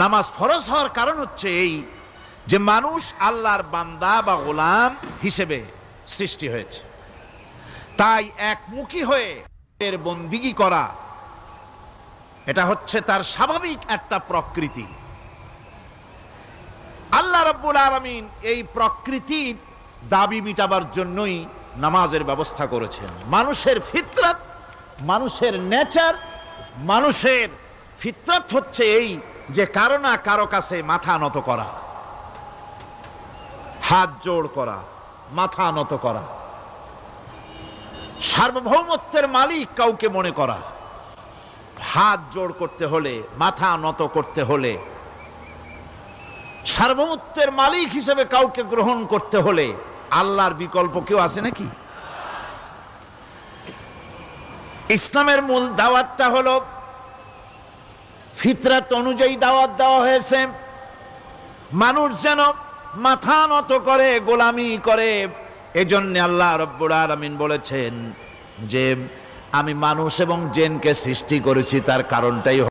নামাজ ফরজ হওয়ার কারণ হচ্ছে এই যে মানুষ আল্লাহর বান্দা বা গোলাম হিসেবে সৃষ্টি হয়েছে, তাই একমুখী হয়ে এর বন্দিগি করা এটা হচ্ছে তার স্বাভাবিক একটা প্রকৃতি। আল্লাহ রাব্বুল আলামিন এই প্রকৃতির দাবি মিটাবার জন্যই নামাজের ব্যবস্থা করেছেন। মানুষের ফিতরাত, মানুষের নেচার, মানুষের ফিতরাত হচ্ছে এই যে কারো না কারো কাছে মাথা নত করা, হাত জোড় করা, মাথা নত করা, সার্বভৌমত্বের মালিক কাউকে মনে করা। হাত জোড় করতে হলে, মাথা নত করতে হলে, সার্বভৌমত্বের মালিক হিসেবে কাউকে গ্রহণ করতে হলে আল্লাহর বিকল্প কেউ আছে নাকি? ইসলামের মূল দাওয়াতটা হলো ফিতরাত অনুযায়ী দাওয়াত দেওয়া হয়েছে, মানুষ যেন মাথা নত করে, গোলামি করে। এজন্য আল্লাহ রাব্বুল আলামিন বলেছেন যে আমি মানুষ এবং জিনকে সৃষ্টি করেছি, তার কারণটাই